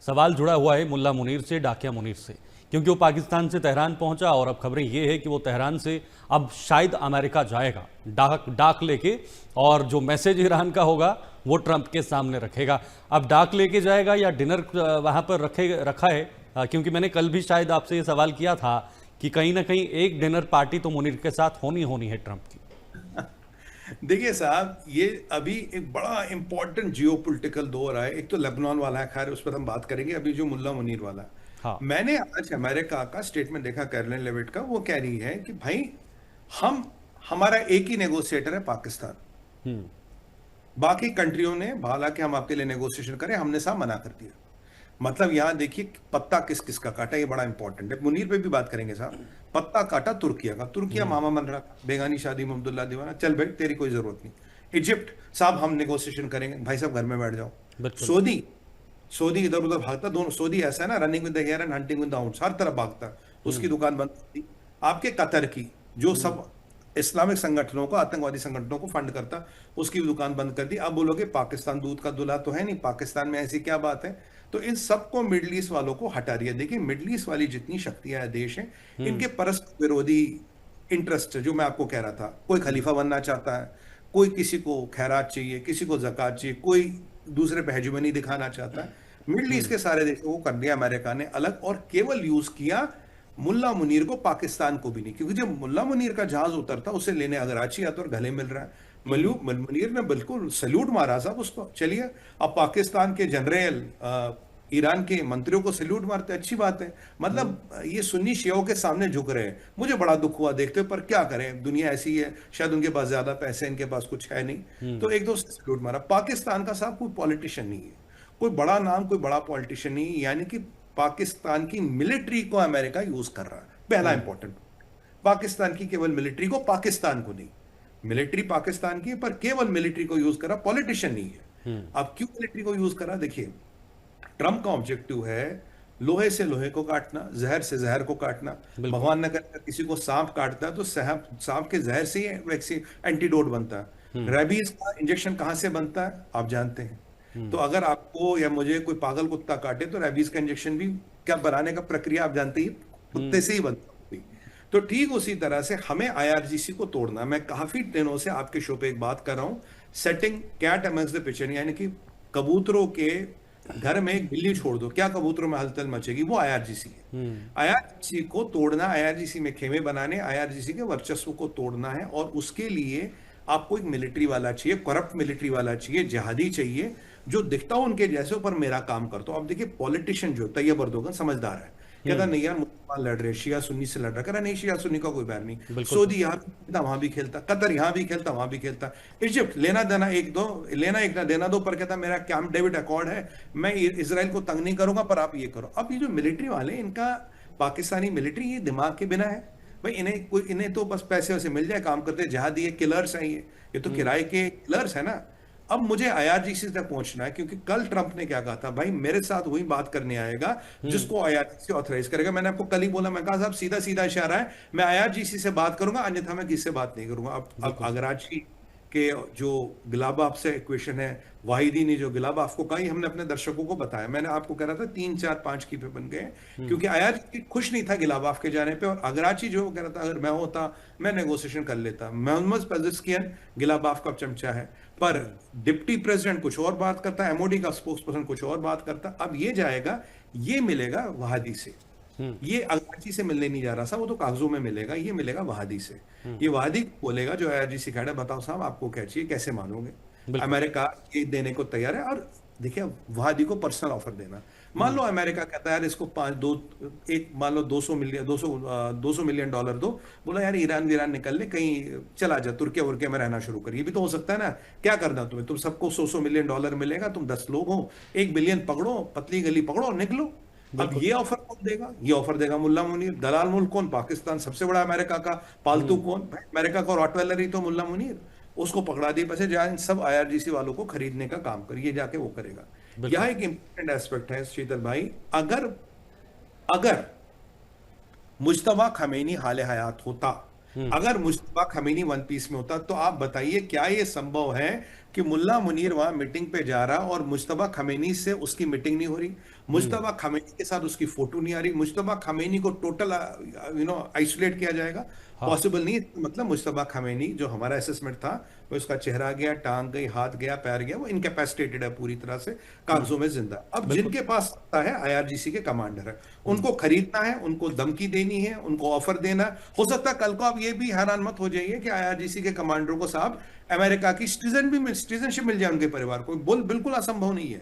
सवाल जुड़ा हुआ है मुल्ला मुनीर से, डाकिया मुनीर से, क्योंकि वो पाकिस्तान से तेहरान पहुंचा और अब खबरें ये है कि वो तेहरान से अब शायद अमेरिका जाएगा डाक लेके, और जो मैसेज ईरान का होगा वो ट्रंप के सामने रखेगा। अब डाक लेके जाएगा या डिनर वहां पर रखा है, क्योंकि मैंने कल भी शायद आपसे ये सवाल किया था कि कहीं ना कहीं एक डिनर पार्टी तो मुनीर के साथ होनी है ट्रंप की। देखिए साहब, ये अभी एक बड़ा इंपॉर्टेंट जियोपॉलिटिकल दौर है। एक तो लेबनान वाला है, खैर उस पर हम बात करेंगे। अभी जो मुल्ला मुनीर वाला, हाँ। मैंने आज अमेरिका का स्टेटमेंट देखा, कैरोलिन लेविट का। वो कह रही है कि भाई हम हमारा एक ही नेगोशिएटर है, पाकिस्तान। हम्म। बाकी कंट्रियों ने हालांकि हम आपके लिए नेगोशिएशन करें, हमने साहब मना कर दिया। मतलब यहां देखिए पत्ता किस किस का काटा, ये बड़ा इंपॉर्टेंट है। मुनीर पे भी बात करेंगे साहब। पत्ता काटा तुर्किया का, तुर्किया मामा मन रहा, बेगानी शादी में अब्दुल्ला दीवाना, चल भाई तेरी कोई जरूरत नहीं। इजिप्ट साहब हम नेगोशिएशन करेंगे, भाई साहब घर में बैठ जाओ। बिल्कुल। सऊदी सऊदी इधर उधर भागता, दोनों सऊदी ऐसा है ना, running with the hare and hunting with the hounds, हर तरफ भागता। उसकी दुकान बंद थी। आपके कतर की जो सब इस्लामिक संगठनों को, आतंकवादी संगठनों को फंड करता, उसकी भी दुकान बंद कर दी। अब बोलोगे पाकिस्तान दूध का दूल्हा तो है नहीं, पाकिस्तान में ऐसी क्या बात है। तो इन सबको मिडिल ईस्ट वालों को हटा रही है। देखिए मिडिल ईस्ट वाली जितनी शक्तियां देश हैं, इनके परस्पर विरोधी इंटरेस्ट, जो मैं आपको कह रहा था, कोई खलीफा बनना चाहता है, कोई किसी को खैरात चाहिए, किसी को जक़ात चाहिए, कोई दूसरे पे हेजुमनी दिखाना चाहता है। मिडिल ईस्ट के सारे देशों को कर दिया अमेरिका ने अलग, और केवल यूज किया मुल्ला मुनीर को, पाकिस्तान को भी नहीं। क्योंकि जब मुल्ला मुनीर का जहाज उतरता, उसे लेने अगर आची आता और गले मिल रहा है, मुनीर ने बिल्कुल सल्यूट मारा साहब उसको। चलिए अब पाकिस्तान के जनरल ईरान के मंत्रियों को सल्यूट मारते, अच्छी बात है। मतलब ये सुन्नी शियाओं के सामने झुक रहे हैं। मुझे बड़ा दुख हुआ देखते, पर क्या करें, दुनिया ऐसी है। शायद उनके पास ज्यादा पैसे, इनके पास कुछ है नहीं, तो एक दो सल्यूट मारा। पाकिस्तान का साहब कोई पॉलिटिशियन नहीं है, कोई बड़ा नाम, कोई बड़ा पॉलिटिशियन नहीं है। यानी कि पाकिस्तान की मिलिट्री को अमेरिका यूज कर रहा है, पहला इंपॉर्टेंट। पाकिस्तान की केवल मिलिट्री को, पाकिस्तान को नहीं। मिलिट्री पाकिस्तान की है, पर केवल मिलिट्री को यूज कर रहा, पॉलिटिशियन नहीं है। अब क्यों मिलिट्री को यूज कर रहा, देखिए ट्रंप का ऑब्जेक्टिव है लोहे से लोहे को काटना, जहर से जहर को काटना। भगवान ने कहा किसी को सांप काटता है तो सांप के जहर से ही वैक्सीन एंटीडोट बनता है। रेबीज का इंजेक्शन कहां से बनता है आप जानते हैं। तो अगर आपको या मुझे कोई पागल कुत्ता काटे तो रेबीज का इंजेक्शन भी क्या बनाने का प्रक्रिया आप जानते ही, कुत्ते से ही बनता है। तो ठीक उसी तरह से हमें आईआरजीसी को तोड़ना। मैं काफी दिनों से आपके शो पे एक बात कर रहा हूं, setting cat amongst the pigeon, यानी कि कबूतरों के घर में एक बिल्ली छोड़ दो, क्या कबूतरों में हलचल मचेगी, वो आईआरजीसी है। आईआरजीसी को तोड़ना, आईआरजीसी में खेमे बनाने, आईआरजीसी के वर्चस्व को तोड़ना है। और उसके लिए आपको एक मिलिट्री वाला चाहिए, करप्ट मिलिट्री वाला चाहिए, जिहादी चाहिए, जो दिखता हो उनके जैसे पर मेरा काम करता हो। अब देखिए पॉलिटिशियन जो तैयब अर्दोगन समझदार है, कहता नहीं यार मुसलमान लड़ रहे, शिया सुन्नी से लड़ रहा, कह रहा नहीं शिया सुन्नी का कोई बैर नहीं। सऊदी यहाँ भी खेलता, वहां भी खेलता, कतर यहाँ भी खेलता, वहां भी खेलता, इजिप्ट लेना देना एक दो, लेना एक ना देना दो, पर कहता मेरा कैंप डेविड अकॉर्ड है, मैं इसराइल को तंग नहीं करूंगा, पर आप ये करो। अब ये जो मिलिट्री वाले, इनका पाकिस्तानी मिलिट्री ये दिमाग के बिना है भाई। इन्हें तो बस पैसे वैसे मिल जाए, काम करते, जहादी किलर्स हैं ये तो किराए के किलर्स है ना। अब मुझे आईआरजीसी तक पहुंचना है, क्योंकि कल ट्रंप ने क्या कहा था, भाई मेरे साथ वही बात करने आएगा जिसको आईआरजीसी ऑथराइज करेगा। मैंने आपको कल ही बोला, मैं कहा साहब सीधा सीधा इशारा है, मैं आईआरजीसी से बात करूंगा, अन्यथा मैं किससे बात नहीं करूंगा। अब अगराची के जो गिलाबाफ से इक्वेशन है, वाहिदी ने जो गिलाबाफ को कहा, हमने अपने दर्शकों को बताया। मैंने आपको कह रहा था 3 4 5 की पे बन गए, क्योंकि आईआरजीसी खुश नहीं था गिलाबाफ के जाने पे। और अगराची जो कह रहा था अगर मैं होता मैं नेगोशिएशन कर लेता। मोहम्मद पेजेस्कियन गिलाबाफ का चमचा है, पर डिप्टी प्रेसिडेंट कुछ और बात करता, एमओडी का स्पोक्स पर्सन कुछ और बात करता। अब ये जाएगा, ये मिलेगा वहादी से, ये अगराची से मिलने नहीं जा रहा था, वो तो कागजों में मिलेगा, ये मिलेगा वहादी से। ये वहादी बोलेगा जो आईआरजीसी कह रहा है, बताओ साहब आपको क्या चाहिए, कैसे मानोगे। अमेरिका ये देने को तैयार है। और देखिए वहादी को पर्सनल ऑफर देना, मान लो अमेरिका कहता है यार इसको मान लो 200 मिलियन डॉलर दो, बोला यार ईरान निकल ले, कहीं चला जा तुर्किया वुर्किया में रहना शुरू कर। ये भी तो हो सकता है ना, क्या करना तुम्हें, तुम सबको 100 मिलियन डॉलर मिलेगा, तुम 10 लोग हो, 1 बिलियन पकड़ो, पतली गली पकड़ो और निकलो। अब ये ऑफर कौन देगा, ये ऑफर देगा मुल्ला मुनीर। दलाल मुल्क कौन, पाकिस्तान। सबसे बड़ा अमेरिका का पालतू कौन, अमेरिका का रॉटवेलर ही तो मुल्ला मुनीर। उसको पकड़ा दिए पैसे, जहां इन सब आईआरजीसी वालों को खरीदने का काम करिए, जाके वो करेगा। यह एक इंपॉर्टेंट एस्पेक्ट है शीतल भाई। अगर मुज्तबा खमीनी हाल हयात होता, अगर मुज्तबा खमीनी वन पीस में होता, तो आप बताइए क्या ये संभव है कि मुल्ला मुनीर वहां मीटिंग पे जा रहा और मुश्तबा खमेनी से उसकी मीटिंग नहीं हो रही, मुश्तबा खमेनी के साथ उसकी फोटो नहीं आ रही, मुश्तबा खमेनी को टोटल आइसोलेट किया जाएगा, हाँ पॉसिबल नहीं। मतलब मुश्तबा खमेनी जो हमारा असेसमेंट था, वो उसका चेहरा गया, टांग गई, हाथ गया, पैर गया, वो इनकैपेसिटेटेड है पूरी तरह से, कागजों में जिंदा। अब बिल्कुल। जिनके पास सत्ता है, आईआरजीसी के कमांडर है, उनको खरीदना है, उनको धमकी देनी है, उनको ऑफर देना है। हो सकता है कल को आप ये भी हैरान मत हो जाइए कि आईआरजीसी के कमांडरों को साहब अमेरिका की सिटीजनशिप मिल जाए उनके परिवार को, बिल्कुल असंभव नहीं है।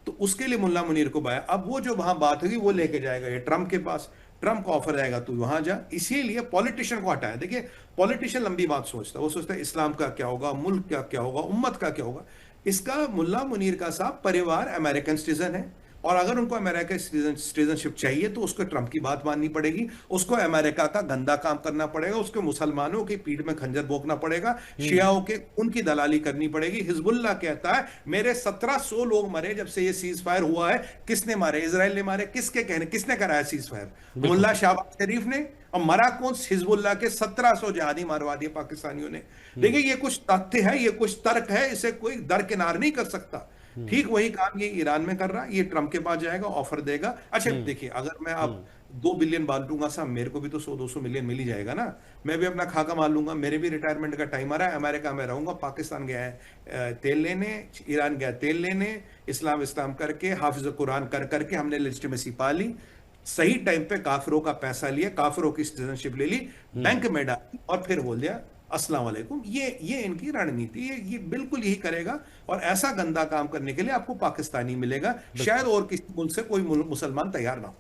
तो उसके लिए मुल्ला मुनीर को बाया, अब वो जो वहां बात होगी वो लेके जाएगा ये ट्रंप के पास, ट्रंप को ऑफर आएगा तू वहां जा। इसीलिए पॉलिटिशियन को हटाया। देखिए पॉलिटिशियन लंबी बात सोचता है, वो सोचता है इस्लाम का क्या होगा, मुल्क का क्या होगा, उम्मत का क्या होगा। इसका मुल्ला मुनीर का साहब परिवार अमेरिकन सिटीजन है, और अगर उनको अमेरिका सिटीजनशिप चाहिए तो उसको ट्रंप की बात माननी पड़ेगी, उसको अमेरिका का गंदा काम करना पड़ेगा, उसको मुसलमानों की पीठ में खंजर भोंकना पड़ेगा, शियाओं के उनकी दलाली करनी पड़ेगी। हिजबुल्लाह कहता है मेरे 1700 लोग मरे जब से ये सीज फायर हुआ है। किसने मारे? इजराइल ने मारे। किसके कहने, किसने कराया सीज फायर? मुल्ला शहबाज शरीफ ने। और मरा कौन? हिजबुल्लाह के 1700 जहादी मारवा दिए पाकिस्तानियों ने। देखिए ये कुछ तथ्य है, ये कुछ तर्क है, इसे कोई दरकिनार नहीं कर सकता। ठीक वही काम ये ईरान में कर रहा है, ये ट्रंप के पास जाएगा, ऑफर देगा। अच्छा देखिए, अगर मैं अब 2 बिलियन बांटूंगा साहब, मेरे को भी तो 100-200 मिलियन मिल ही जाएगा ना। मैं भी अपना खाका मार लूंगा, मेरे भी रिटायरमेंट का टाइम आ रहा है, अमेरिका में रहूंगा। पाकिस्तान गया है तेल लेने, ईरान गया तेल लेने, इस्लाम इस्लाम करके, हाफिज कुरान कर करके हमने लेजिटिमेसी पा ली। सही टाइम पे काफिरों का पैसा लिया, काफिरों की सिटीजनशिप ले ली, बैंक में डाली, और फिर बोल दिया अस्सलाम वालेकुम। ये इनकी रणनीति, ये बिल्कुल यही करेगा। और ऐसा गंदा काम करने के लिए आपको पाकिस्तानी मिलेगा, शायद और किसी मुल्क से कोई मुसलमान तैयार ना हो।